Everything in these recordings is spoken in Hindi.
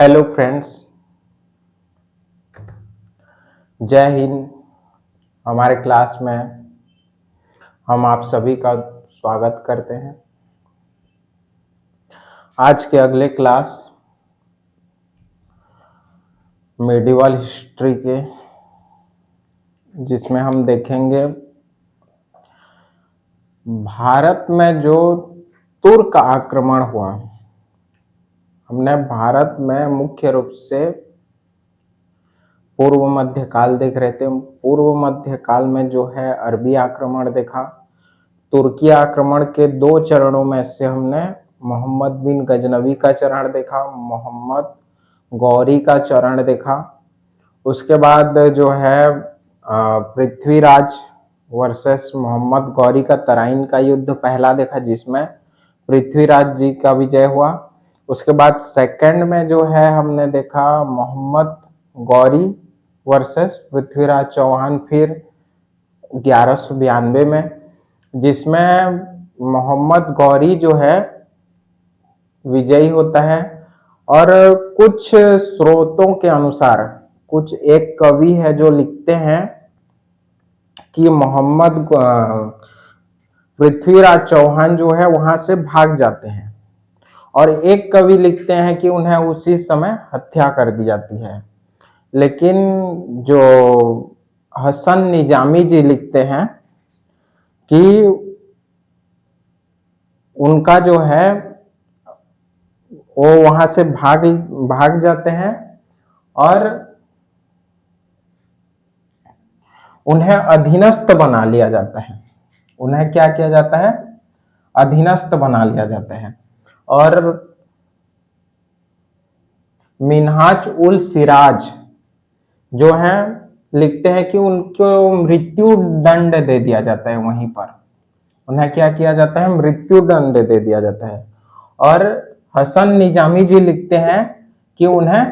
हेलो फ्रेंड्स, जय हिंद। हमारे क्लास में हम आप सभी का स्वागत करते हैं। आज के अगले क्लास मेडिवल हिस्ट्री के, जिसमें हम देखेंगे भारत में जो तुर्क आक्रमण हुआ। हमने भारत में मुख्य रूप से पूर्व मध्य काल देख रहे थे। पूर्व मध्य काल में जो है अरबी आक्रमण देखा। तुर्की आक्रमण के दो चरणों में से हमने मोहम्मद बिन गजनवी का चरण देखा, मोहम्मद गौरी का चरण देखा। उसके बाद जो है पृथ्वीराज वर्सेस मोहम्मद गौरी का तराइन का युद्ध पहला देखा, जिसमें पृथ्वीराज जी का विजय हुआ। उसके बाद सेकंड में जो है हमने देखा मोहम्मद गौरी वर्सेस पृथ्वीराज चौहान, फिर 1192 में, जिसमें मोहम्मद गौरी जो है विजयी होता है। और कुछ स्रोतों के अनुसार, कुछ एक कवि है जो लिखते हैं कि मोहम्मद पृथ्वीराज चौहान जो है वहां से भाग जाते हैं, और एक कवि लिखते हैं कि उन्हें उसी समय हत्या कर दी जाती है। लेकिन जो हसन निजामी जी लिखते हैं कि उनका जो है वो वहां से भाग जाते हैं और उन्हें अधीनस्थ बना लिया जाता है। उन्हें क्या किया जाता है? अधीनस्थ बना लिया जाता है। और मिन्हाज उल सिराज जो है लिखते हैं कि उनको मृत्यु दंड दे दिया जाता है। वहीं पर उन्हें क्या किया जाता है? मृत्यु दंड दे दिया जाता है। और हसन निजामी जी लिखते हैं कि उन्हें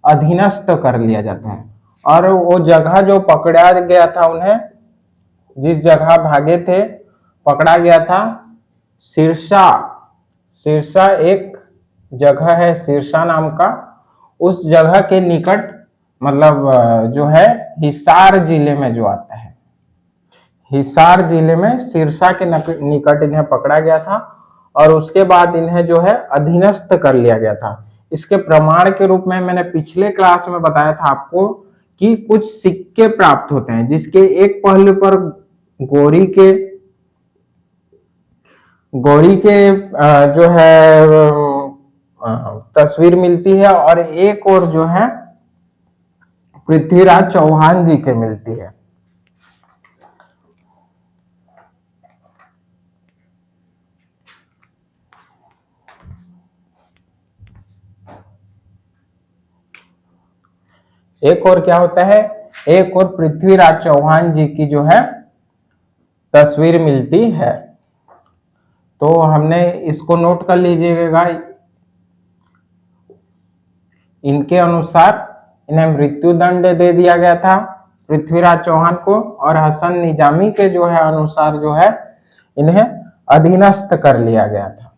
अधीनस्थ कर लिया जाता है। और वो जगह जो पकड़ा गया था, उन्हें जिस जगह भागे थे पकड़ा गया था, सिरसा। सिरसा एक जगह है, सिरसा नाम का। उस जगह के निकट, मतलब जो है हिसार जिले में जो आता है, हिसार जिले में सिरसा के निकट इन्हें पकड़ा गया था। और उसके बाद इन्हें जो है अधीनस्थ कर लिया गया था। इसके प्रमाण के रूप में मैंने पिछले क्लास में बताया था आपको कि कुछ सिक्के प्राप्त होते हैं, जिसके एक पहलू पर गौरी के जो है तस्वीर मिलती है, और एक और जो है पृथ्वीराज चौहान जी के मिलती है। एक और क्या होता है? एक और पृथ्वीराज चौहान जी की जो है तस्वीर मिलती है। तो हमने इसको नोट कर लीजिएगा। इनके अनुसार इन्हें मृत्यु दंड दे दिया गया था पृथ्वीराज चौहान को, और हसन निजामी के जो है अनुसार जो है इन्हें अधीनस्थ कर लिया गया था।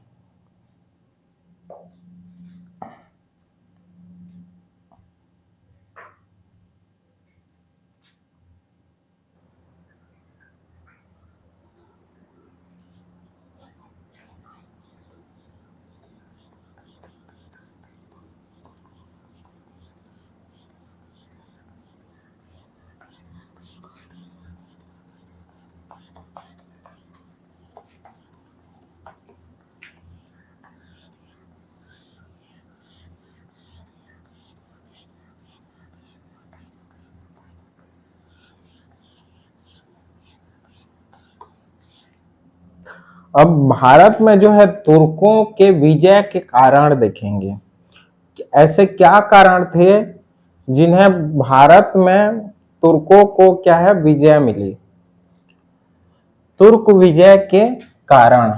अब भारत में जो है तुर्कों के विजय के कारण देखेंगे। ऐसे क्या कारण थे जिन्हें भारत में तुर्कों को क्या है विजय मिली? तुर्क विजय के कारण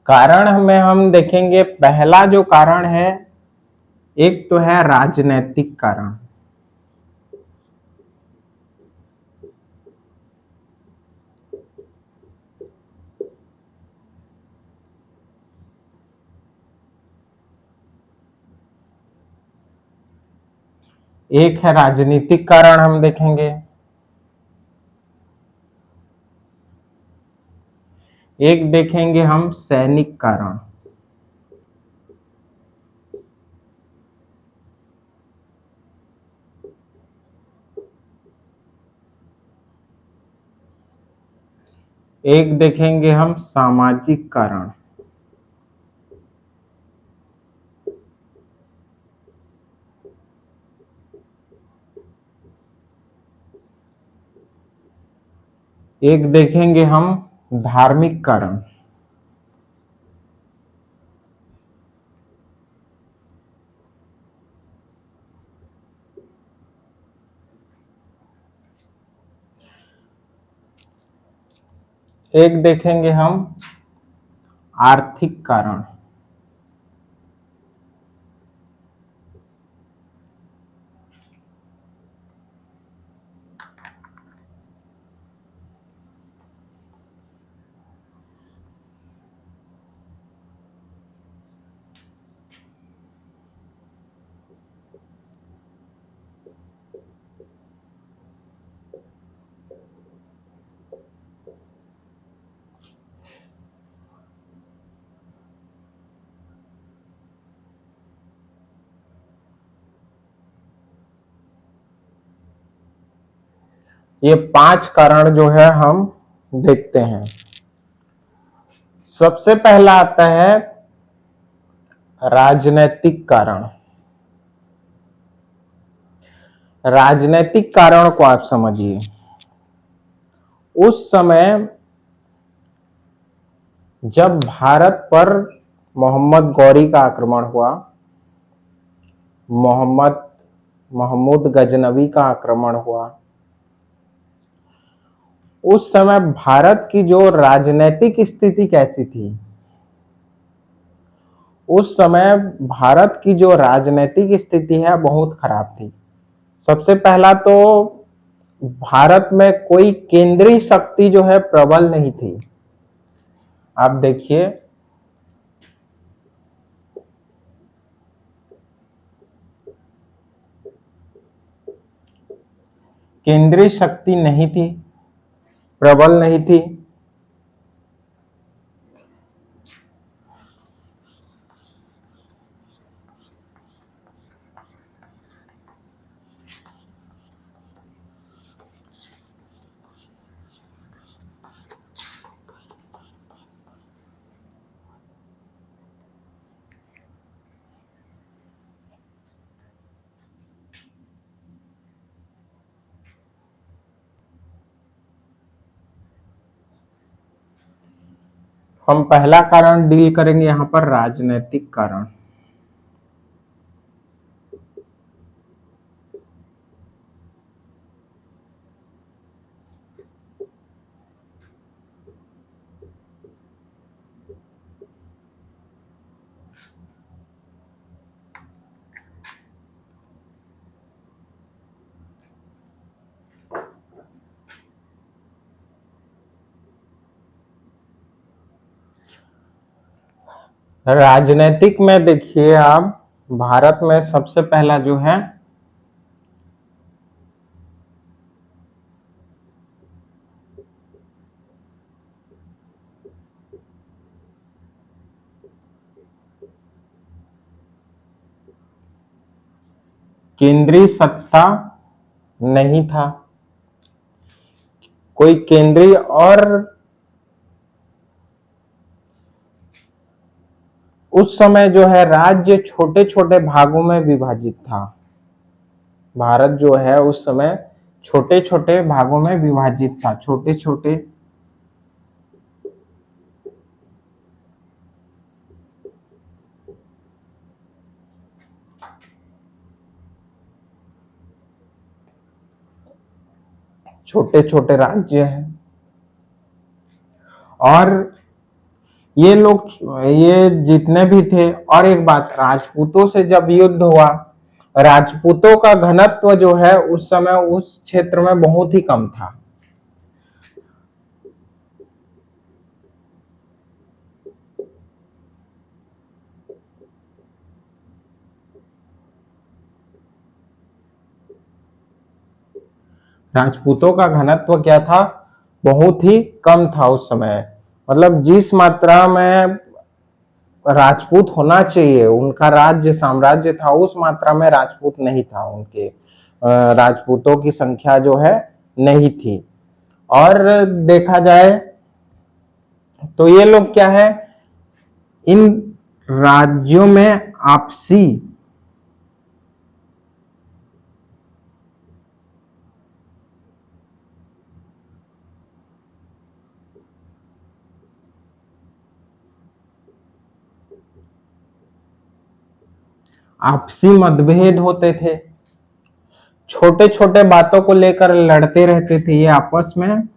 कारण में हम देखेंगे, पहला जो कारण है, एक तो है राजनैतिक कारण। एक है राजनीतिक कारण हम देखेंगे, एक देखेंगे हम सैनिक कारण। एक देखेंगे हम सामाजिक कारण। एक देखेंगे हम धार्मिक कारण। एक देखेंगे हम आर्थिक कारण। ये 5 कारण जो है हम देखते हैं। सबसे पहला आता है राजनैतिक कारण। राजनैतिक कारण को आप समझिए। उस समय जब भारत पर मोहम्मद गौरी का आक्रमण हुआ, मोहम्मद महमूद गजनवी का आक्रमण हुआ, उस समय भारत की जो राजनीतिक स्थिति कैसी थी? उस समय भारत की जो राजनीतिक स्थिति है बहुत खराब थी। सबसे पहला तो भारत में कोई केंद्रीय शक्ति जो है प्रबल नहीं थी। आप देखिए, केंद्रीय शक्ति नहीं थी, प्रबल नहीं थी। हम पहला कारण डील करेंगे यहां पर राजनीतिक कारण। राजनीतिक में देखिए आप, भारत में सबसे पहला जो है केंद्रीय सत्ता नहीं था। कोई केंद्रीय, और उस समय जो है राज्य छोटे छोटे भागों में विभाजित था। भारत जो है उस समय छोटे छोटे भागों में विभाजित था, छोटे छोटे छोटे छोटे राज्य हैं। और ये लोग, ये जितने भी थे, और एक बात, राजपूतों से जब युद्ध हुआ, राजपूतों का घनत्व जो है उस समय उस क्षेत्र में बहुत ही कम था। राजपूतों का घनत्व क्या था, बहुत ही कम था उस समय। मतलब जिस मात्रा में राजपूत होना चाहिए, उनका राज्य साम्राज्य था, उस मात्रा में राजपूत नहीं था। उनके राजपूतों की संख्या जो है नहीं थी। और देखा जाए तो ये लोग क्या है, इन राज्यों में आपसी मतभेद होते थे, छोटे छोटे बातों को लेकर लड़ते रहते थे ये आपस में।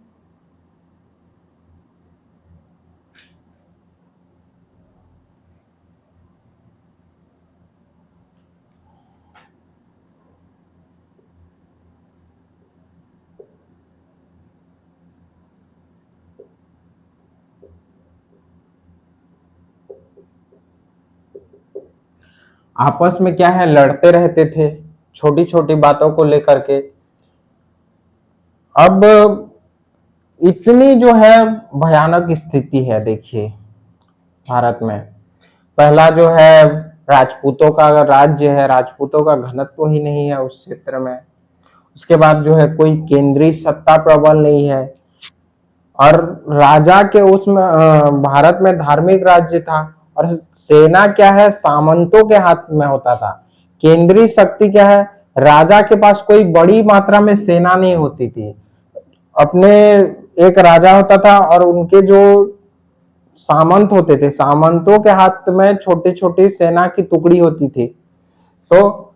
आपस में क्या है, लड़ते रहते थे छोटी छोटी बातों को लेकर के। अब इतनी जो है भयानक स्थिति है, देखिए भारत में। पहला जो है, राजपूतों का राज्य है, राजपूतों का घनत्व ही नहीं है उस क्षेत्र में। उसके बाद जो है, कोई केंद्रीय सत्ता प्रबल नहीं है। और राजा के उसमें भारत में धार्मिक राज्य था, और सेना क्या है, सामंतों के हाथ में होता था। केंद्रीय शक्ति क्या है, राजा के पास कोई बड़ी मात्रा में सेना नहीं होती थी। अपने एक राजा होता था, और उनके जो सामंत होते थे, सामंतों के हाथ में छोटी छोटी सेना की टुकड़ी होती थी। तो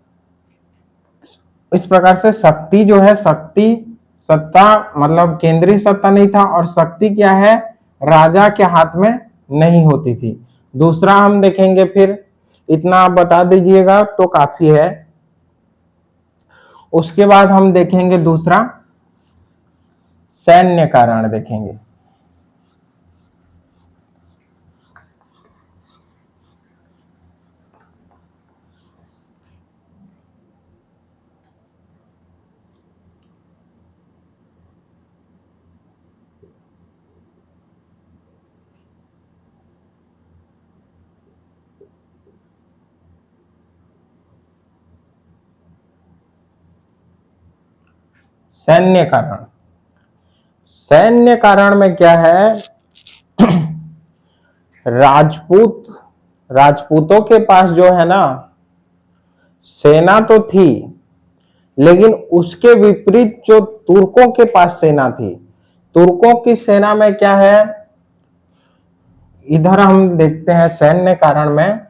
इस प्रकार से शक्ति जो है, शक्ति सत्ता, मतलब केंद्रीय सत्ता नहीं था, और शक्ति क्या है, राजा के हाथ में नहीं होती थी। दूसरा हम देखेंगे, फिर इतना आप बता दीजिएगा तो काफी है। उसके बाद हम देखेंगे दूसरा, सैन्य कारण देखेंगे। सैन्य कारण, सैन्य कारण में क्या है, राजपूतों के पास जो है ना, सेना तो थी, लेकिन उसके विपरीत जो तुर्कों के पास सेना थी, तुर्कों की सेना में क्या है, इधर हम देखते हैं सैन्य कारण में।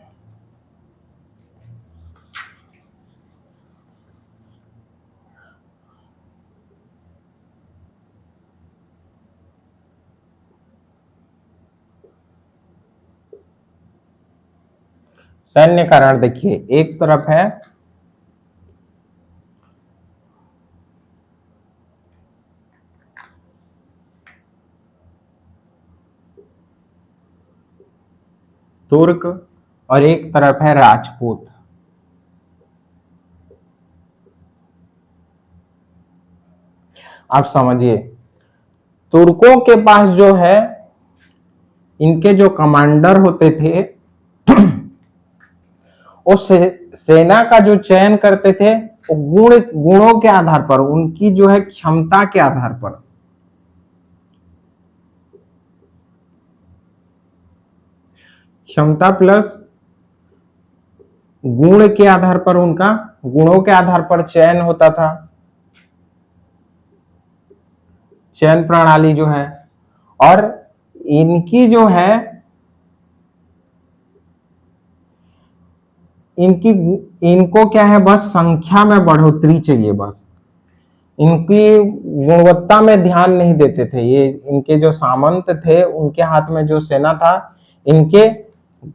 सैन्य कारण देखिए, एक तरफ है तुर्क, और एक तरफ है राजपूत। आप समझिए, तुर्कों के पास जो है, इनके जो कमांडर होते थे, उस सेना का जो चयन करते थे, वो गुणों के आधार पर, उनकी जो है क्षमता के आधार पर। क्षमता प्लस गुण के आधार पर, उनका गुणों के आधार पर चयन होता था। चयन प्रणाली जो है, और इनकी जो है, इनको क्या है, बस संख्या में बढ़ोतरी चाहिए, बस इनकी गुणवत्ता में ध्यान नहीं देते थे। ये इनके जो सामंत थे, उनके हाथ में जो सेना था, इनके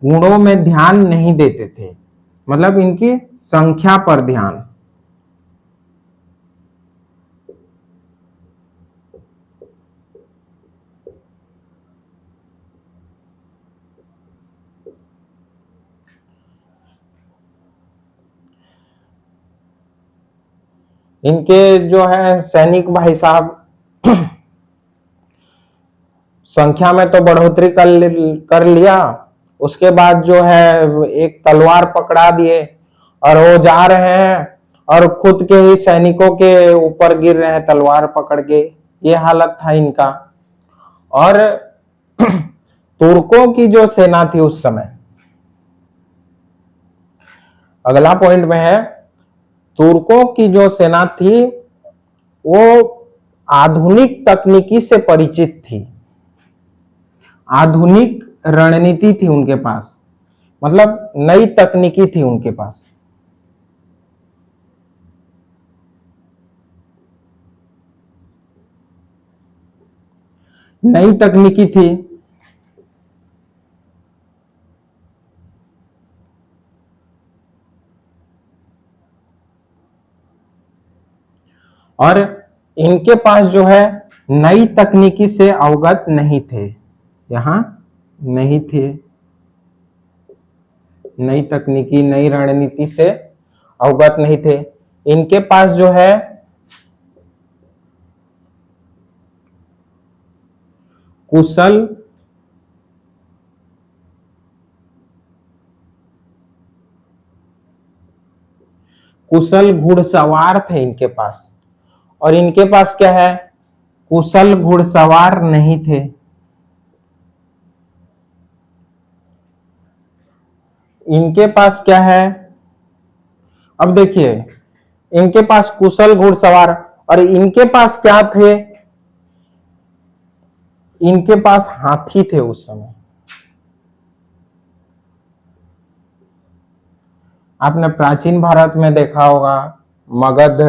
गुणों में ध्यान नहीं देते थे, मतलब इनकी संख्या पर ध्यान। इनके जो है सैनिक भाई साहब संख्या में तो बढ़ोतरी कर लिया, उसके बाद जो है एक तलवार पकड़ा दिए और वो जा रहे हैं और खुद के ही सैनिकों के ऊपर गिर रहे हैं तलवार पकड़ के। ये हालत था इनका। और तुर्कों की जो सेना थी उस समय, अगला पॉइंट में है, तुर्कों की जो सेना थी वो आधुनिक तकनीकी से परिचित थी, आधुनिक रणनीति थी उनके पास, मतलब नई तकनीकी थी उनके पास। नई तकनीकी थी। और इनके पास जो है नई तकनीकी से अवगत नहीं थे, यहां नहीं थे, नई तकनीकी नई रणनीति से अवगत नहीं थे। इनके पास जो है कुशल कुशल घुड़सवार थे इनके पास, और इनके पास क्या है, कुशल घुड़सवार नहीं थे। इनके पास क्या है, अब देखिए, इनके पास कुशल घुड़सवार, और इनके पास क्या थे, इनके पास हाथी थे उस समय। आपने प्राचीन भारत में देखा होगा, मगध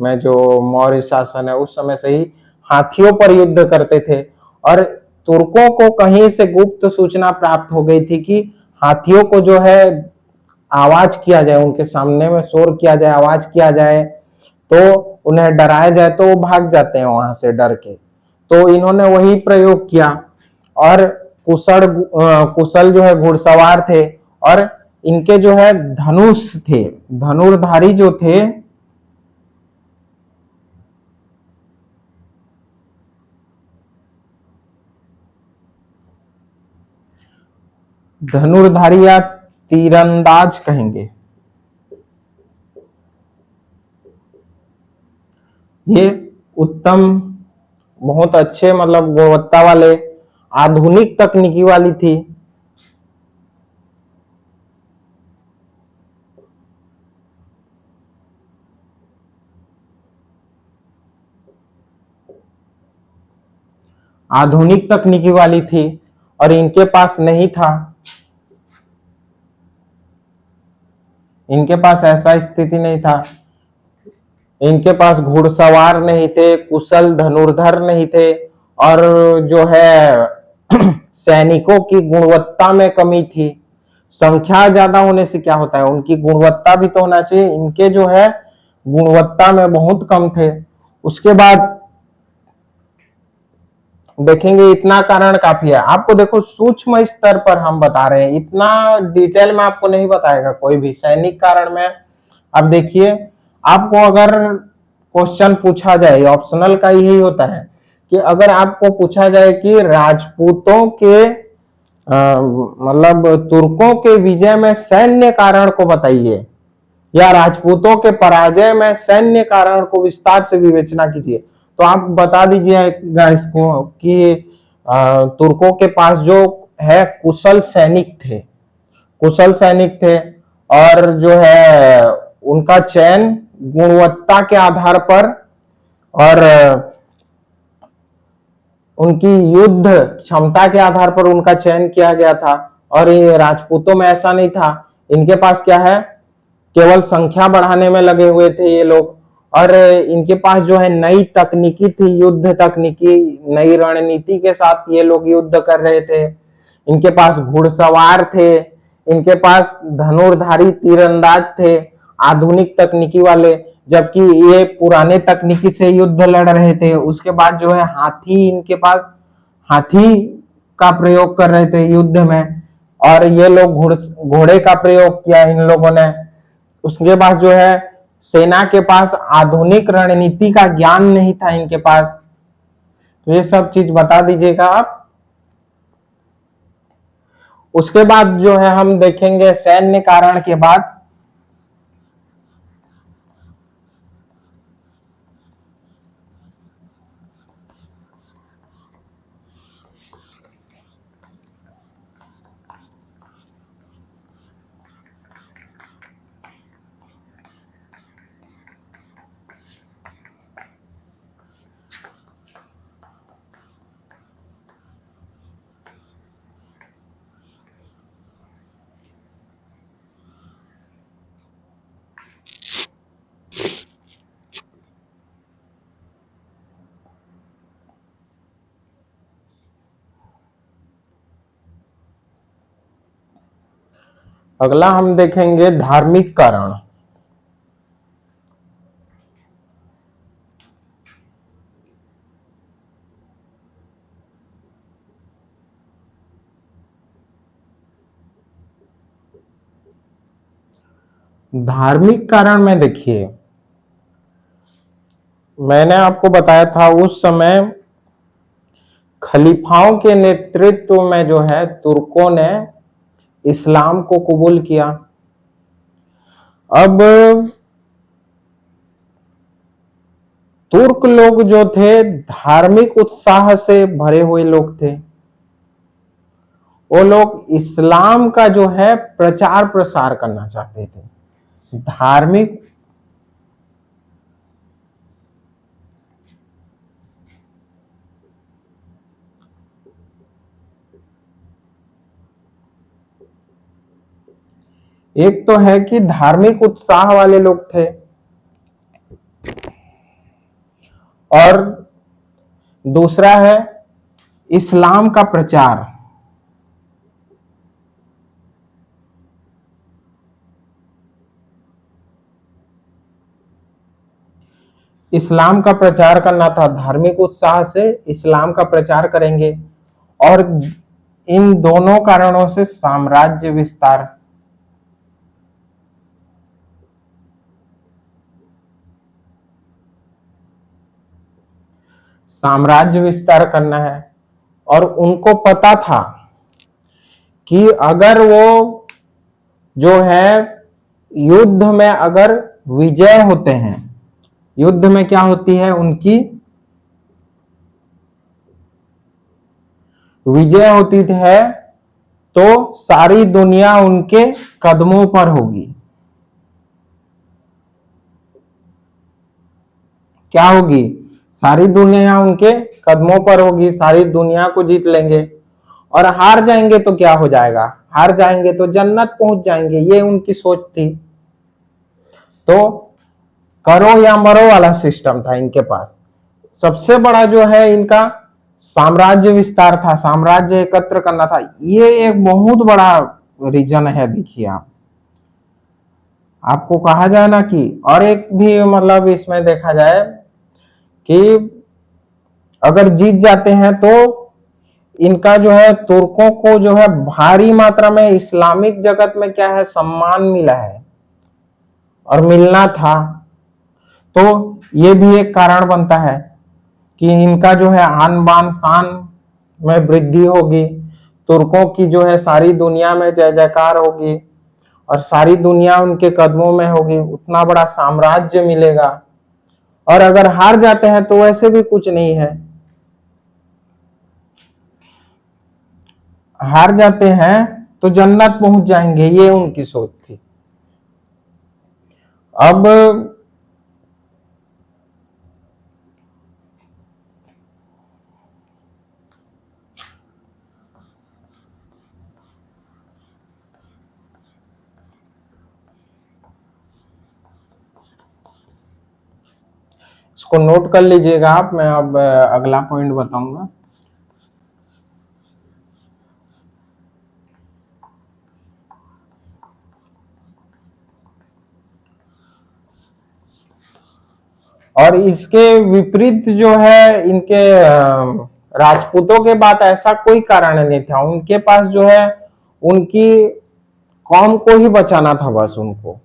में जो मौर्य शासन है उस समय से ही हाथियों पर युद्ध करते थे। और तुर्कों को कहीं से गुप्त सूचना प्राप्त हो गई थी कि हाथियों को जो है आवाज किया जाए, उनके सामने में शोर किया जाए, आवाज किया जाए तो उन्हें डराया जाए तो वो भाग जाते हैं वहां से डर के। तो इन्होंने वही प्रयोग किया, और कुशल जो है घुड़सवार थे, और इनके जो है धनुष थे, धनुर्धारी जो थे, धनुर्धारी या तीरंदाज कहेंगे, ये उत्तम, बहुत अच्छे, मतलब गुणवत्ता वाले, आधुनिक तकनीकी वाली थी। आधुनिक तकनीकी वाली थी, और इनके पास नहीं था, इनके पास ऐसा स्थिति नहीं था। इनके पास घुड़सवार नहीं थे, कुशल धनुर्धर नहीं थे, और जो है सैनिकों की गुणवत्ता में कमी थी। संख्या ज्यादा होने से क्या होता है, उनकी गुणवत्ता भी तो होना चाहिए, इनके जो है गुणवत्ता में बहुत कम थे। उसके बाद देखेंगे, इतना कारण काफी है। आपको देखो सूक्ष्म स्तर पर हम बता रहे हैं, इतना डिटेल में आपको नहीं बताएगा कोई भी सैनिक कारण में। अब देखिए, आपको अगर क्वेश्चन पूछा जाए, ऑप्शनल का यही होता है कि अगर आपको पूछा जाए कि राजपूतों के मतलब तुर्कों के विजय में सैन्य कारण को बताइए, या राजपूतों के पराजय में सैन्य कारण को विस्तार से विवेचना कीजिए, तो आप बता दीजिएगा इसको कि तुर्कों के पास जो है कुशल सैनिक थे, कुशल सैनिक थे, और जो है उनका चयन गुणवत्ता के आधार पर और उनकी युद्ध क्षमता के आधार पर उनका चयन किया गया था। और ये राजपूतों में ऐसा नहीं था, इनके पास क्या है, केवल संख्या बढ़ाने में लगे हुए थे ये लोग, और इनके पास जो है नई तकनीकी थी, युद्ध तकनीकी, नई रणनीति के साथ ये लोग युद्ध कर रहे थे। इनके पास घुड़सवार थे, इनके पास धनुर्धारी तीरंदाज थे, आधुनिक तकनीकी वाले, जबकि ये पुराने तकनीकी से युद्ध लड़ रहे थे। उसके बाद जो है हाथी, इनके पास हाथी का प्रयोग कर रहे थे युद्ध में, और ये लोग घोड़े का प्रयोग किया इन लोगों ने। उसके बाद जो है सेना के पास आधुनिक रणनीति का ज्ञान नहीं था इनके पास। तो ये सब चीज बता दीजिएगा आप। उसके बाद जो है हम देखेंगे सैन्य कारण के बाद अगला हम देखेंगे धार्मिक कारण। धार्मिक कारण में देखिए, मैंने आपको बताया था उस समय खलीफाओं के नेतृत्व में जो है तुर्कों ने इस्लाम को कबूल किया। अब तुर्क लोग जो थे धार्मिक उत्साह से भरे हुए लोग थे। वो लोग इस्लाम का जो है प्रचार प्रसार करना चाहते थे। धार्मिक एक तो है कि धार्मिक उत्साह वाले लोग थे, और दूसरा है इस्लाम का प्रचार। इस्लाम का प्रचार करना था, धार्मिक उत्साह से इस्लाम का प्रचार करेंगे। और इन दोनों कारणों से साम्राज्य विस्तार, साम्राज्य विस्तार करना है। और उनको पता था कि अगर वो जो है युद्ध में अगर विजय होते हैं, युद्ध में क्या होती है उनकी विजय होती है, तो सारी दुनिया उनके कदमों पर होगी। क्या होगी? सारी दुनिया उनके कदमों पर होगी, सारी दुनिया को जीत लेंगे। और हार जाएंगे तो क्या हो जाएगा? हार जाएंगे तो जन्नत पहुंच जाएंगे, ये उनकी सोच थी। तो करो या मरो वाला सिस्टम था इनके पास। सबसे बड़ा जो है इनका साम्राज्य विस्तार था, साम्राज्य एकत्र करना था। ये एक बहुत बड़ा रीजन है। देखिए आप, आपको कहा जाए ना कि, और एक भी मतलब इसमें देखा जाए कि अगर जीत जाते हैं तो इनका जो है तुर्कों को जो है भारी मात्रा में इस्लामिक जगत में क्या है सम्मान मिला है और मिलना था। तो ये भी एक कारण बनता है कि इनका जो है आन बान शान में वृद्धि होगी, तुर्कों की जो है सारी दुनिया में जय जयकार होगी, और सारी दुनिया उनके कदमों में होगी, उतना बड़ा साम्राज्य मिलेगा। और अगर हार जाते हैं तो वैसे भी कुछ नहीं है, हार जाते हैं तो जन्नत पहुंच जाएंगे, ये उनकी सोच थी। अब इसको नोट कर लीजिएगा आप, मैं अब अगला पॉइंट बताऊंगा। और इसके विपरीत जो है इनके राजपूतों के पास ऐसा कोई कारण नहीं था। उनके पास जो है उनकी कौम को ही बचाना था बस उनको।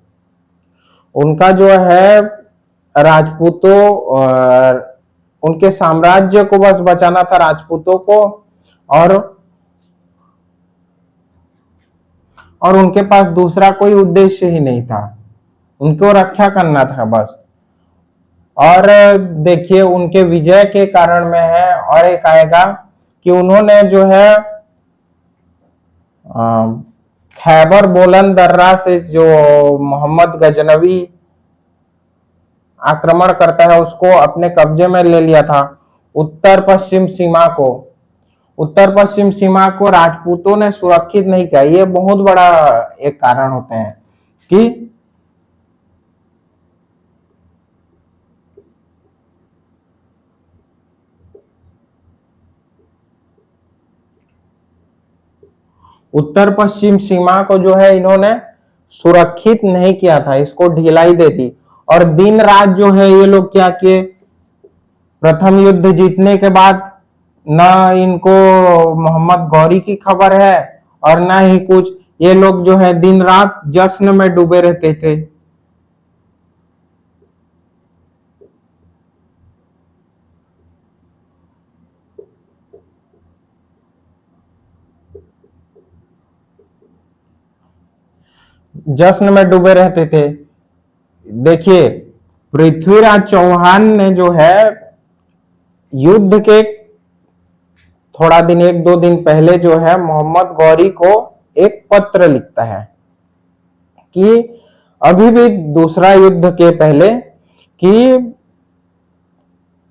उनका जो है राजपूतों और उनके साम्राज्य को बस बचाना था, राजपूतों को। और उनके पास दूसरा कोई उद्देश्य ही नहीं था, उनको रक्षा करना था बस। और देखिए उनके विजय के कारण में है और एक आएगा कि उन्होंने जो है खैबर बोलन दर्रा से जो मोहम्मद गजनवी आक्रमण करता है उसको अपने कब्जे में ले लिया था। उत्तर पश्चिम सीमा को राजपूतों ने सुरक्षित नहीं किया। ये बहुत बड़ा एक कारण होते हैं कि उत्तर पश्चिम सीमा को जो है इन्होंने सुरक्षित नहीं किया था, इसको ढिलाई दे दी। और दिन रात जो है ये लोग क्या किए, प्रथम युद्ध जीतने के बाद ना इनको मोहम्मद गौरी की खबर है और ना ही कुछ, ये लोग जो है दिन रात जश्न में डूबे रहते थे। जश्न में डूबे रहते थे। देखिए पृथ्वीराज चौहान ने जो है युद्ध के थोड़ा दिन, एक दो दिन पहले जो है मोहम्मद गौरी को एक पत्र लिखता है कि अभी भी दूसरा युद्ध के पहले कि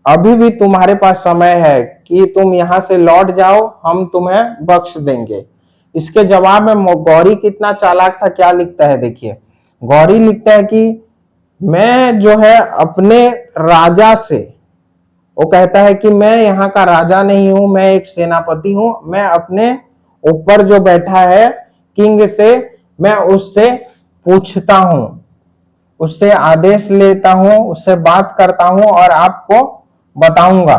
अभी भी तुम्हारे पास समय है कि तुम यहां से लौट जाओ, हम तुम्हें बख्श देंगे। इसके जवाब में गौरी कितना चालाक था, क्या लिखता है देखिए। गौरी लिखता है कि मैं जो है अपने राजा से, वो कहता है कि मैं यहाँ का राजा नहीं हूं, मैं एक सेनापति हूं, मैं अपने ऊपर जो बैठा है किंग से मैं उससे पूछता हूं, उससे आदेश लेता हूं, उससे बात करता हूं और आपको बताऊंगा।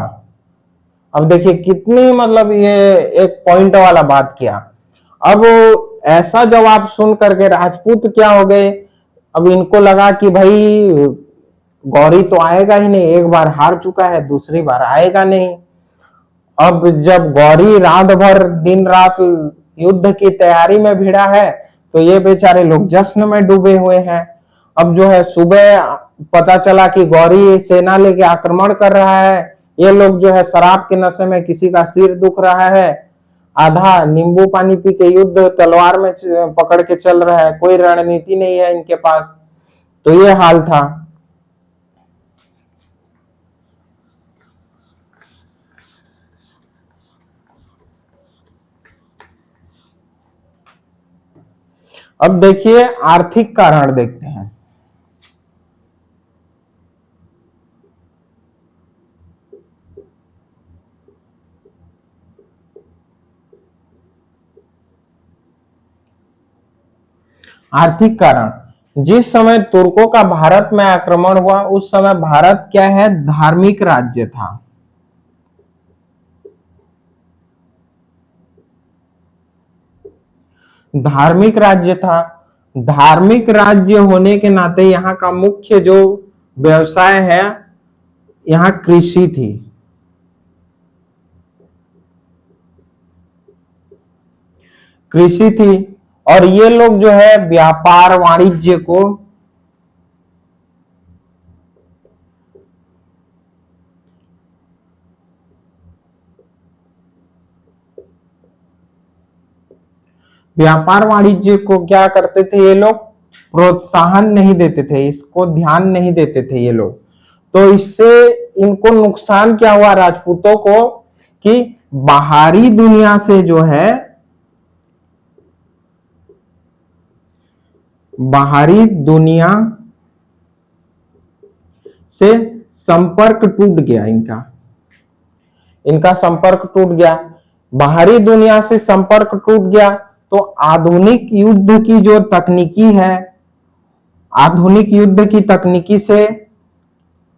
अब देखिए कितनी मतलब ये एक पॉइंट वाला बात किया। अब ऐसा जवाब सुन करके राजपूत क्या हो गए, अब इनको लगा कि भाई गौरी तो आएगा ही नहीं, एक बार हार चुका है दूसरी बार आएगा नहीं। अब जब गौरी रात भर दिन रात युद्ध की तैयारी में भिड़ा है तो ये बेचारे लोग जश्न में डूबे हुए हैं। अब जो है सुबह पता चला कि गौरी सेना लेके आक्रमण कर रहा है, ये लोग जो है शराब के नशे में, किसी का सिर दुख रहा है, आधा नींबू पानी पी के युद्ध तलवार में पकड़ के चल रहा है, कोई रणनीति नहीं है इनके पास। तो ये हाल था। अब देखिए आर्थिक कारण देखते हैं। आर्थिक कारण, जिस समय तुर्कों का भारत में आक्रमण हुआ उस समय भारत क्या है, धार्मिक राज्य था। धार्मिक राज्य था। धार्मिक राज्य होने के नाते यहाँ का मुख्य जो व्यवसाय है, यहाँ कृषि थी। कृषि थी और ये लोग जो है व्यापार वाणिज्य को क्या करते थे, ये लोग प्रोत्साहन नहीं देते थे, इसको ध्यान नहीं देते थे ये लोग। तो इससे इनको नुकसान क्या हुआ राजपूतों को, कि बाहरी दुनिया से जो है, बाहरी दुनिया से संपर्क टूट गया इनका संपर्क टूट गया। बाहरी दुनिया से संपर्क टूट गया तो आधुनिक युद्ध की जो तकनीकी है, आधुनिक युद्ध की तकनीकी से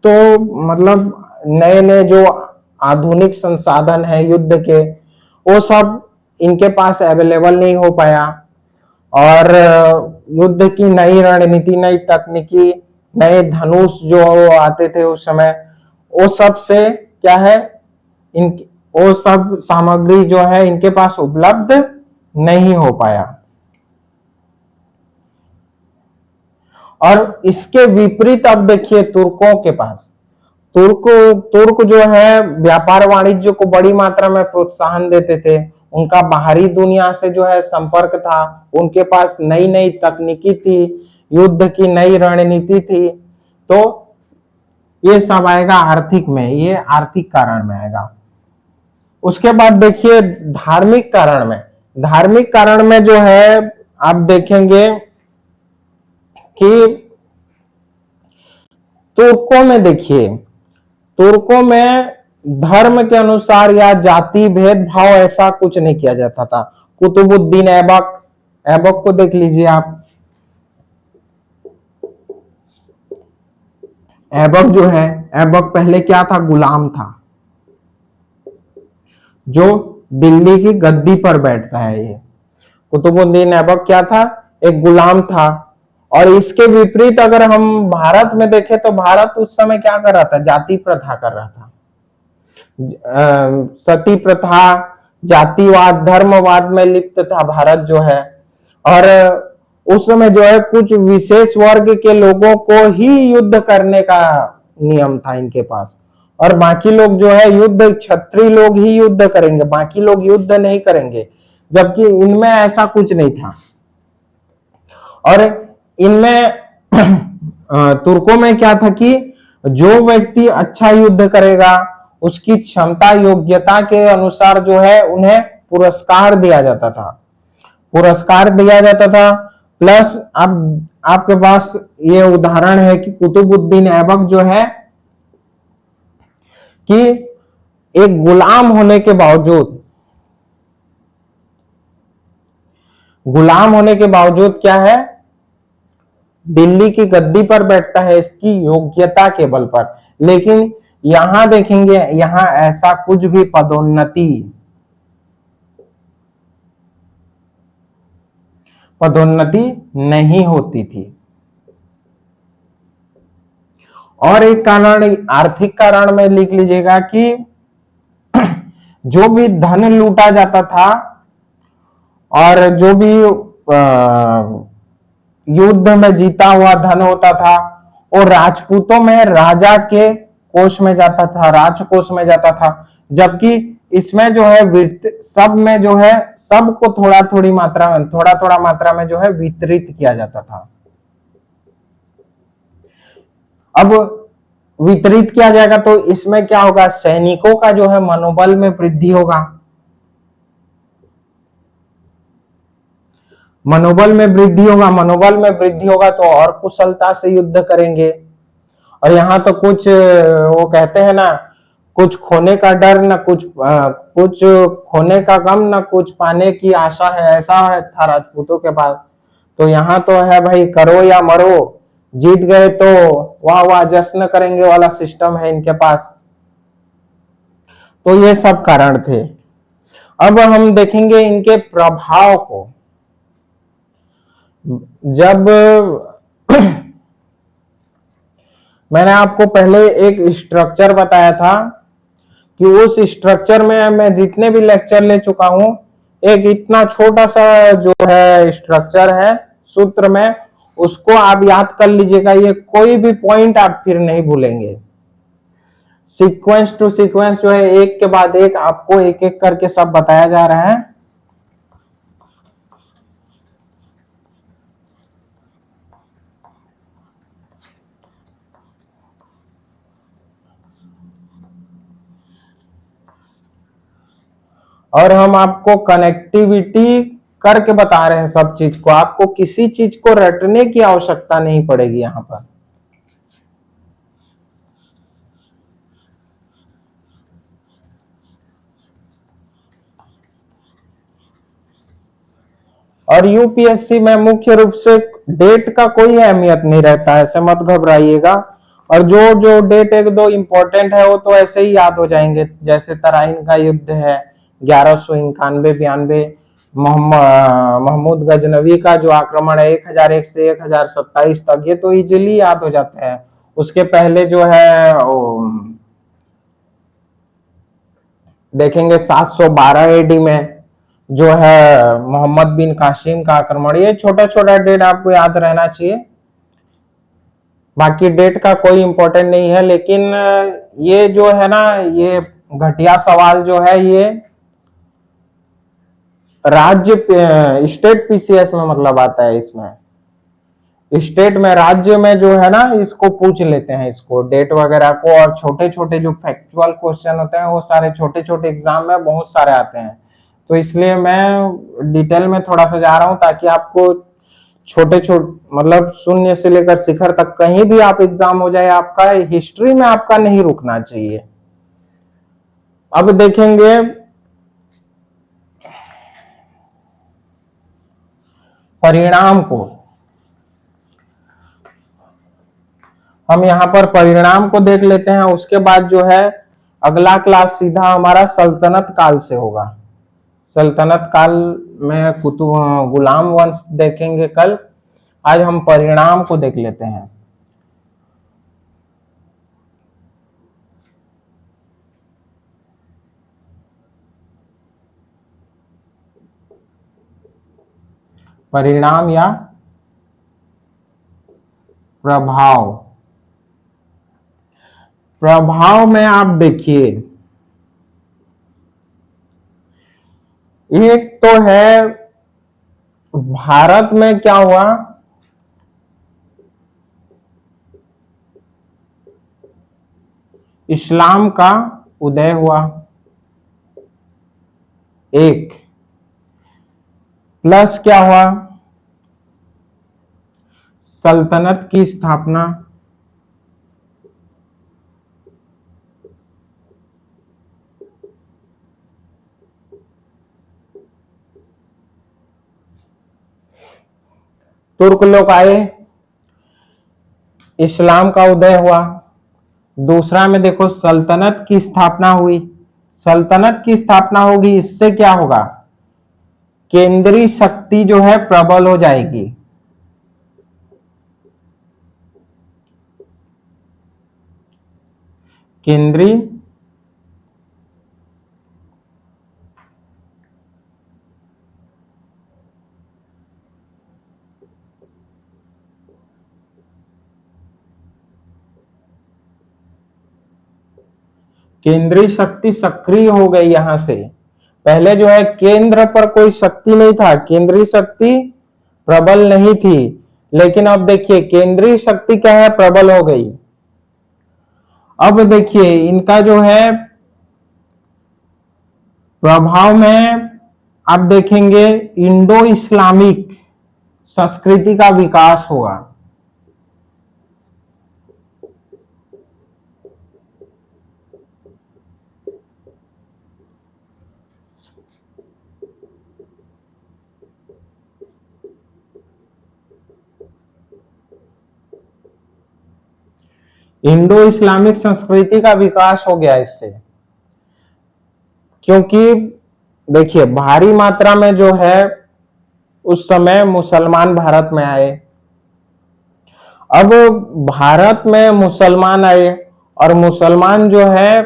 तो मतलब नए नए जो आधुनिक संसाधन है युद्ध के, वो सब इनके पास अवेलेबल नहीं हो पाया। और युद्ध की नई रणनीति, नई तकनीकी, नए धनुष जो आते थे उस समय, वो सब से क्या है, इन वो सब सामग्री जो है इनके पास उपलब्ध नहीं हो पाया। और इसके विपरीत अब देखिए तुर्कों के पास, तुर्क जो है व्यापार वाणिज्य को बड़ी मात्रा में प्रोत्साहन देते थे, उनका बाहरी दुनिया से जो है संपर्क था, उनके पास नई नई तकनीकी थी, युद्ध की नई रणनीति थी। तो ये सब आएगा आर्थिक में, ये आर्थिक कारण में आएगा। उसके बाद देखिए धार्मिक कारण में, धार्मिक कारण में जो है आप देखेंगे कि तुर्कों में, देखिए तुर्कों में धर्म के अनुसार या जाति भेदभाव ऐसा कुछ नहीं किया जाता था। कुतुबुद्दीन ऐबक, ऐबक को देख लीजिए आप। ऐबक जो है, ऐबक पहले क्या था, गुलाम था, जो दिल्ली की गद्दी पर बैठता है। ये कुतुबुद्दीन ऐबक क्या था, एक गुलाम था। और इसके विपरीत अगर हम भारत में देखें तो भारत उस समय क्या कर रहा था, जाति प्रथा कर रहा था, सती प्रथा, जातिवाद, धर्मवाद में लिप्त था भारत जो है। और उस समय जो है कुछ विशेष वर्ग के लोगों को ही युद्ध करने का नियम था इनके पास, और बाकी लोग जो है युद्ध, क्षत्रिय लोग ही युद्ध करेंगे, बाकी लोग युद्ध नहीं करेंगे, जबकि इनमें ऐसा कुछ नहीं था। और इनमें तुर्कों में क्या था कि जो व्यक्ति अच्छा युद्ध करेगा उसकी क्षमता योग्यता के अनुसार जो है उन्हें पुरस्कार दिया जाता था, पुरस्कार दिया जाता था। प्लस अब आपके पास ये उदाहरण है कि कुतुबुद्दीन ऐबक जो है कि एक गुलाम होने के बावजूद, गुलाम होने के बावजूद क्या है, दिल्ली की गद्दी पर बैठता है इसकी योग्यता के बल पर। लेकिन यहां देखेंगे, यहां ऐसा कुछ भी पदोन्नति नहीं होती थी। और एक कारण, आर्थिक कारण में लिख लीजिएगा कि जो भी धन लूटा जाता था और जो भी युद्ध में जीता हुआ धन होता था, वो राजपूतों में राजा के कोष में जाता था, राजकोष में जाता था। जबकि इसमें जो है सब में जो है सबको थोड़ा थोड़ा मात्रा में जो है वितरित किया जाता था। अब वितरित किया जाएगा तो इसमें क्या होगा, सैनिकों का जो है मनोबल में वृद्धि होगा, मनोबल में वृद्धि होगा, मनोबल में वृद्धि होगा तो और कुशलता से युद्ध करेंगे। और यहाँ तो कुछ वो कहते हैं ना, कुछ खोने का डर, ना कुछ खोने का गम, ना कुछ पाने की आशा है, ऐसा है था राजपूतों के पास। तो यहाँ तो है भाई, करो या मरो, जीत गए तो वाह वाह जश्न करेंगे वाला सिस्टम है इनके पास। तो ये सब कारण थे। अब हम देखेंगे इनके प्रभाव को। जब मैंने आपको पहले एक स्ट्रक्चर बताया था कि उस स्ट्रक्चर में मैं जितने भी लेक्चर ले चुका हूं, एक इतना छोटा सा जो है स्ट्रक्चर है सूत्र में, उसको आप याद कर लीजिएगा, ये कोई भी पॉइंट आप फिर नहीं भूलेंगे। सीक्वेंस टू सीक्वेंस जो है एक के बाद एक आपको एक एक करके सब बताया जा रहा है। और हम आपको कनेक्टिविटी करके बता रहे हैं सब चीज को, आपको किसी चीज को रटने की आवश्यकता नहीं पड़ेगी यहां पर। और यूपीएससी में मुख्य रूप से डेट का कोई अहमियत नहीं रहता है, ऐसे मत घबराइएगा। और जो जो डेट एक दो इंपॉर्टेंट है वो तो ऐसे ही याद हो जाएंगे, जैसे तराइन का युद्ध है 1191-92, महमूद गजनवी का जो आक्रमण है 1001 से 1027 तक, ये तो इजीली याद हो जाते हैं। उसके पहले जो है देखेंगे 712 एडी में जो है मोहम्मद बिन कासिम का आक्रमण। ये छोटा छोटा डेट आपको याद रहना चाहिए, बाकी डेट का कोई इंपॉर्टेंट नहीं है। लेकिन ये जो है ना, ये घटिया सवाल जो है ये राज्य स्टेट पीसीएस में मतलब आता है। इसमें स्टेट में, राज्य में जो है ना, इसको पूछ लेते हैं, इसको डेट वगैरह को। और छोटे छोटे जो फैक्चुअल क्वेश्चन होते हैं वो सारे छोटे छोटे एग्जाम में बहुत सारे आते हैं, तो इसलिए मैं डिटेल में थोड़ा सा जा रहा हूं ताकि आपको छोटे छोटे मतलब शून्य से लेकर शिखर तक कहीं भी आप एग्जाम हो जाए, आपका हिस्ट्री में आपका नहीं रुकना चाहिए। अब देखेंगे परिणाम को, हम यहाँ पर परिणाम को देख लेते हैं। उसके बाद जो है अगला क्लास सीधा हमारा सल्तनत काल से होगा। सल्तनत काल में कुतुब गुलाम वंश देखेंगे कल। आज हम परिणाम को देख लेते हैं। परिणाम या प्रभाव। प्रभाव में आप देखिए, एक तो है भारत में क्या हुआ, इस्लाम का उदय हुआ, एक प्लस क्या हुआ, सल्तनत की स्थापना, तुर्क लोग आए, इस्लाम का उदय हुआ। दूसरा में देखो सल्तनत की स्थापना हुई। सल्तनत की स्थापना होगी, इससे क्या होगा, केंद्रीय शक्ति जो है प्रबल हो जाएगी। केंद्रीय केंद्रीय शक्ति सक्रिय हो गई। यहां से पहले जो है केंद्र पर कोई शक्ति नहीं था, केंद्रीय शक्ति प्रबल नहीं थी, लेकिन अब देखिए केंद्रीय शक्ति क्या है, प्रबल हो गई। अब देखिए इनका जो है प्रभाव में आप देखेंगे इंडो इस्लामिक संस्कृति का विकास हुआ। इंडो इस्लामिक संस्कृति का विकास हो गया इससे, क्योंकि देखिए भारी मात्रा में जो है उस समय मुसलमान भारत में आए। अब भारत में मुसलमान आए और मुसलमान जो है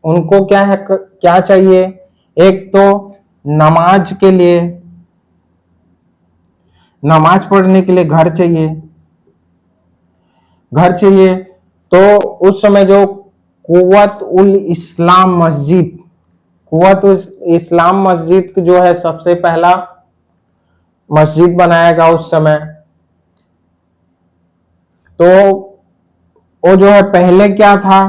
उनको क्या है, क्या चाहिए, एक तो नमाज के लिए, नमाज पढ़ने के लिए घर चाहिए, घर चाहिए। तो उस समय जो कुव्वत उल इस्लाम मस्जिद, कुव्वत उल इस्लाम मस्जिद जो है सबसे पहला मस्जिद बनाया गया उस समय। तो वो जो है पहले क्या था,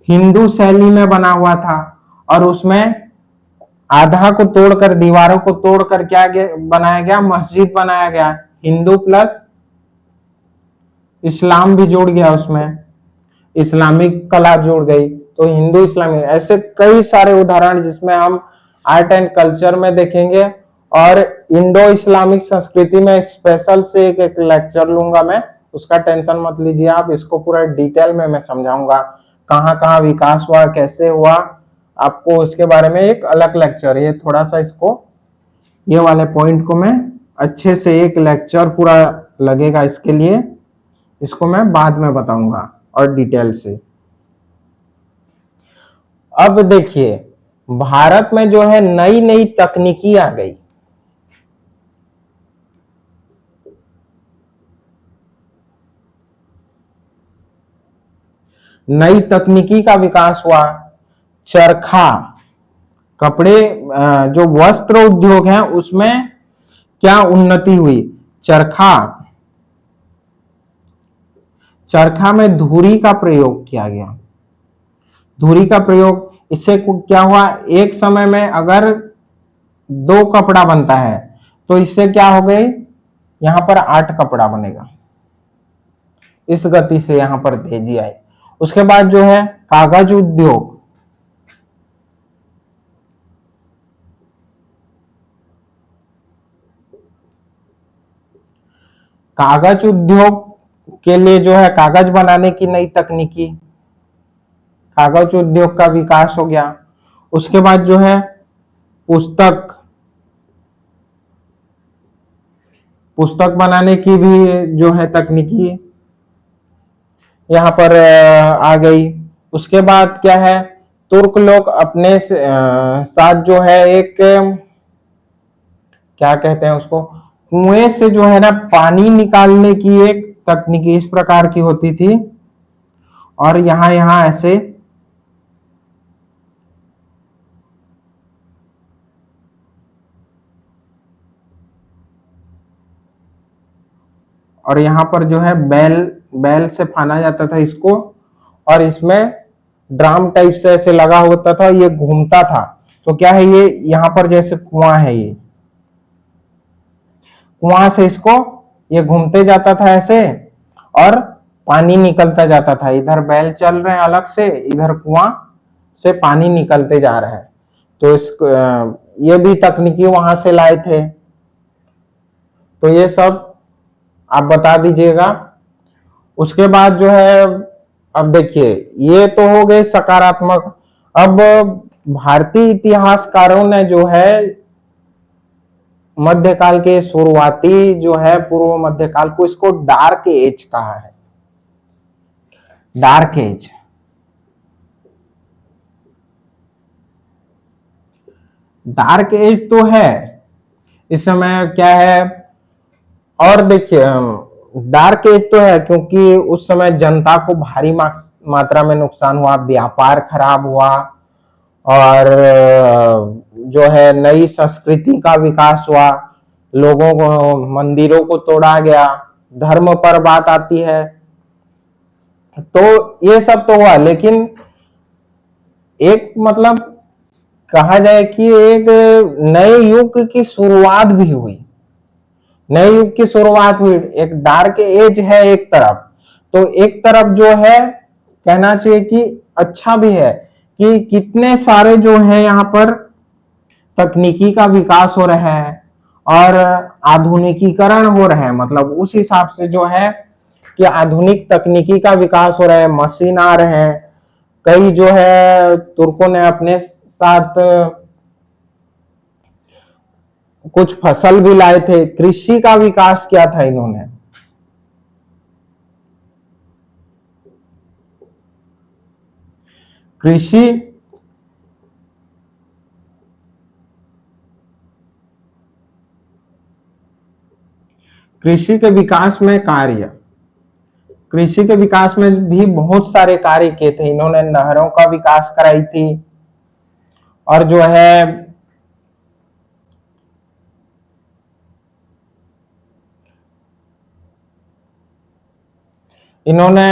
हिंदू शैली में बना हुआ था, और उसमें आधा को तोड़कर, दीवारों को तोड़कर क्या बनाया गया, मस्जिद बनाया गया। हिंदू प्लस इस्लाम भी जुड़ गया उसमें, इस्लामिक कला जुड़ गई, तो हिंदू इस्लामिक, ऐसे कई सारे उदाहरण जिसमें हम आर्ट एंड कल्चर में देखेंगे। और इंडो इस्लामिक संस्कृति में स्पेशल से एक लेक्चर लूंगा मैं, उसका टेंशन मत लीजिए आप। इसको पूरा डिटेल में मैं समझाऊंगा, कहाँ कहाँ विकास हुआ, कैसे हुआ, आपको उसके बारे में एक अलग लेक्चर। ये थोड़ा सा इसको, ये वाले पॉइंट को मैं अच्छे से एक लेक्चर पूरा लगेगा इसके लिए, इसको मैं बाद में बताऊंगा और डिटेल से। अब देखिए, भारत में जो है नई नई तकनीकी आ गई। नई तकनीकी का विकास हुआ। चरखा, कपड़े, जो वस्त्र उद्योग है उसमें क्या उन्नति हुई। चरखा, चरखा में धुरी का प्रयोग किया गया। धुरी का प्रयोग, इससे क्या हुआ, एक समय में अगर 2 कपड़ा बनता है तो इससे क्या हो गई, यहां पर 8 कपड़ा बनेगा। इस गति से यहां पर तेजी आई। उसके बाद जो है कागज उद्योग। कागज उद्योग के लिए जो है कागज बनाने की नई तकनीकी, कागज उद्योग का विकास हो गया। उसके बाद जो है पुस्तक, पुस्तक बनाने की भी जो है तकनीकी यहां पर आ गई। उसके बाद क्या है, तुर्क लोग अपने साथ जो है एक, क्या कहते हैं उसको, कुएं से जो है ना पानी निकालने की एक तकनीकी इस प्रकार की होती थी, और यहां यहां ऐसे और यहां पर जो है बैल, बैल से फाना जाता था इसको, और इसमें ड्राम टाइप से ऐसे लगा होता था, ये घूमता था। तो क्या है, ये यहां पर जैसे कुआं है, ये कुआं से इसको ये घूमते जाता था ऐसे, और पानी निकलता जाता था। इधर बैल चल रहे हैं अलग से, इधर कुआं से पानी निकलते जा रहे हैं। तो इस ये भी तकनीकी वहां से लाए थे। तो ये सब आप बता दीजिएगा। उसके बाद जो है, अब देखिए ये तो हो गए सकारात्मक। अब भारतीय इतिहासकारों ने जो है मध्यकाल के शुरुआती जो है पूर्व मध्यकाल को, इसको डार्क एज कहा है। डार्क एज, डार्क एज तो है इस समय क्या है। और देखिए डार्क एज तो है क्योंकि उस समय जनता को भारी मात्रा में नुकसान हुआ, व्यापार खराब हुआ, और जो है नई संस्कृति का विकास हुआ, लोगों को, मंदिरों को तोड़ा गया, धर्म पर बात आती है। तो ये सब तो हुआ, लेकिन एक मतलब कहा जाए कि एक नए युग की शुरुआत भी हुई। नए युग की शुरुआत हुई, एक डार्क एज है एक तरफ, तो एक तरफ जो है कहना चाहिए कि अच्छा भी है कि कितने सारे जो है यहाँ पर तकनीकी का विकास हो रहा है और आधुनिकीकरण हो रहा है। मतलब उस हिसाब से जो है कि आधुनिक तकनीकी का विकास हो रहा है, मशीन आ रहे हैं। कई जो है तुर्कों ने अपने साथ कुछ फसल भी लाए थे, कृषि का विकास किया था इन्होंने। कृषि, कृषि के विकास में कार्य, कृषि के विकास में भी बहुत सारे कार्य किए थे इन्होंने। नहरों का विकास कराई थी, और जो है इन्होंने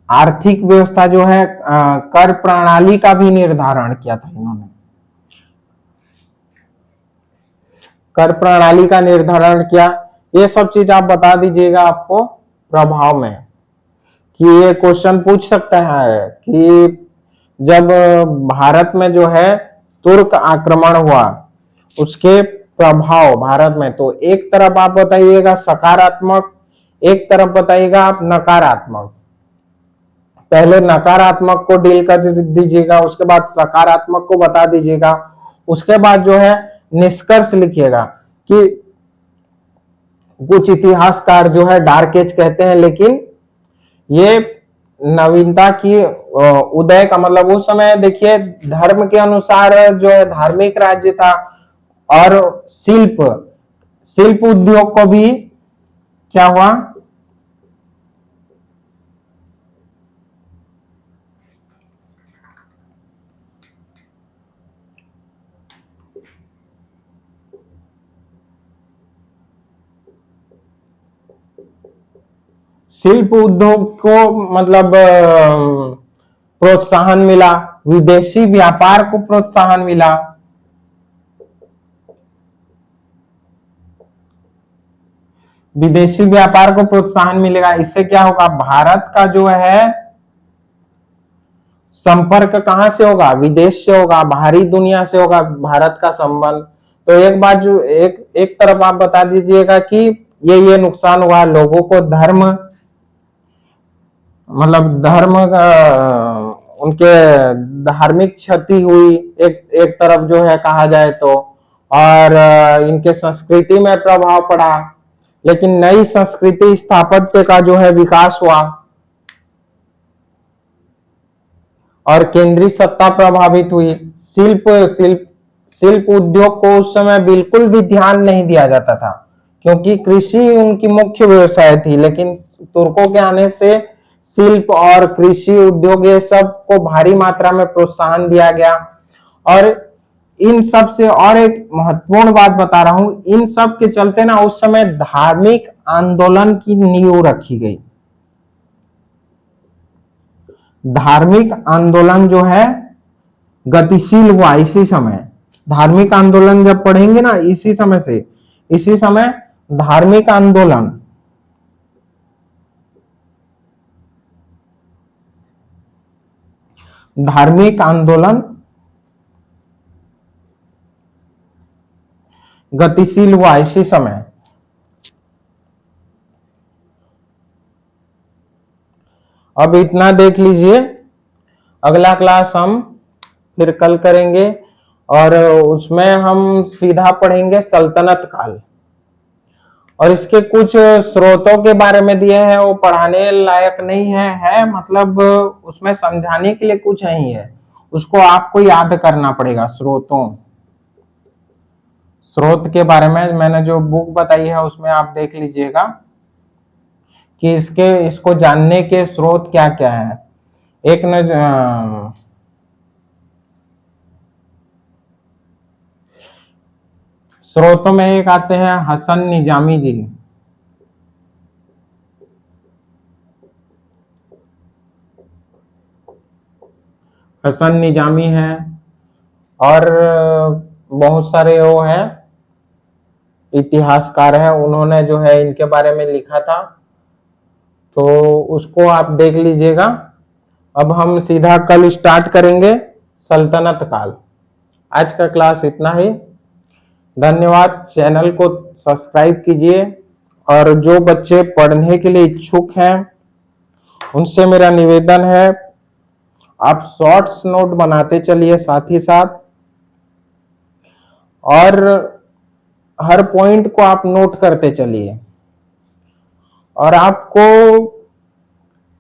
आर्थिक व्यवस्था जो है, कर प्रणाली का भी निर्धारण किया था इन्होंने। कर प्रणाली का निर्धारण किया। ये सब चीज आप बता दीजिएगा आपको प्रभाव में, कि ये क्वेश्चन पूछ सकता है कि जब भारत में जो है तुर्क आक्रमण हुआ उसके प्रभाव भारत में, तो एक तरफ आप बताइएगा सकारात्मक, एक तरफ बताइएगा आप नकारात्मक। पहले नकारात्मक को डील कर दीजिएगा, उसके बाद सकारात्मक को बता दीजिएगा, उसके बाद जो है निष्कर्ष लिखिएगा कि कुछ इतिहासकार जो है डार्क एज कहते हैं, लेकिन ये नवीनता की उदय का मतलब उस समय देखिए धर्म के अनुसार जो है धार्मिक राज्य था, और शिल्प उद्योग को भी क्या हुआ, शिल्प उद्योग को मतलब प्रोत्साहन मिला, विदेशी व्यापार को प्रोत्साहन मिला, विदेशी व्यापार को प्रोत्साहन मिलेगा। इससे क्या होगा, भारत का जो है संपर्क कहां से होगा, विदेश से होगा, बाहरी दुनिया से होगा भारत का संबंध। तो एक बात जो एक तरफ आप बता दीजिएगा कि ये नुकसान हुआ, लोगों को धर्म मतलब उनके धार्मिक क्षति हुई एक तरफ जो है कहा जाए तो, और इनके संस्कृति में प्रभाव पड़ा, लेकिन नई संस्कृति स्थापत्य का जो है विकास हुआ, और केंद्रीय सत्ता प्रभावित हुई। शिल्प उद्योग को उस समय बिल्कुल भी ध्यान नहीं दिया जाता था, क्योंकि कृषि उनकी मुख्य व्यवसाय थी, लेकिन तुर्कों के आने से शिल्प और कृषि उद्योग ये सब को भारी मात्रा में प्रोत्साहन दिया गया। और इन सब से और एक महत्वपूर्ण बात बता रहा हूं, इन सब के चलते ना उस समय धार्मिक आंदोलन की नींव रखी गई। धार्मिक आंदोलन जो है गतिशील हुआ इसी समय। धार्मिक आंदोलन जब पढ़ेंगे ना इसी समय धार्मिक आंदोलन गतिशील हुआ इसी समय। अब इतना देख लीजिए, अगला क्लास हम फिर कल करेंगे, और उसमें हम सीधा पढ़ेंगे सल्तनत काल, और इसके कुछ स्रोतों के बारे में दिए हैं, वो पढ़ाने लायक नहीं है मतलब उसमें समझाने के लिए कुछ नहीं है, उसको आपको याद करना पड़ेगा। स्रोत के बारे में मैंने जो बुक बताई है उसमें आप देख लीजिएगा कि इसको जानने के स्रोत क्या क्या है। एक न स्रोतों में एक आते हैं हसन निजामी जी, हसन निजामी है, और बहुत सारे वो हैं इतिहासकार हैं, उन्होंने जो है इनके बारे में लिखा था, तो उसको आप देख लीजिएगा। अब हम सीधा कल स्टार्ट करेंगे सल्तनत काल। आज का क्लास इतना ही, धन्यवाद। चैनल को सब्सक्राइब कीजिए, और जो बच्चे पढ़ने के लिए इच्छुक हैं उनसे मेरा निवेदन है आप शॉर्ट्स नोट बनाते चलिए साथ ही साथ, और हर पॉइंट को आप नोट करते चलिए, और आपको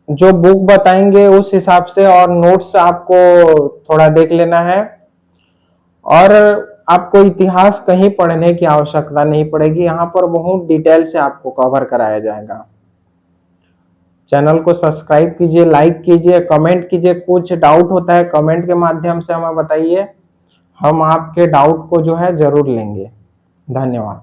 जो बुक बताएंगे उस हिसाब से और नोट्स आपको थोड़ा देख लेना है, और आपको इतिहास कहीं पढ़ने की आवश्यकता नहीं पड़ेगी, यहाँ पर बहुत डिटेल से आपको कवर कराया जाएगा। चैनल को सब्सक्राइब कीजिए, लाइक कीजिए, कमेंट कीजिए, कुछ डाउट होता है कमेंट के माध्यम से हमें बताइए, हम आपके डाउट को जो है जरूर लेंगे। धन्यवाद।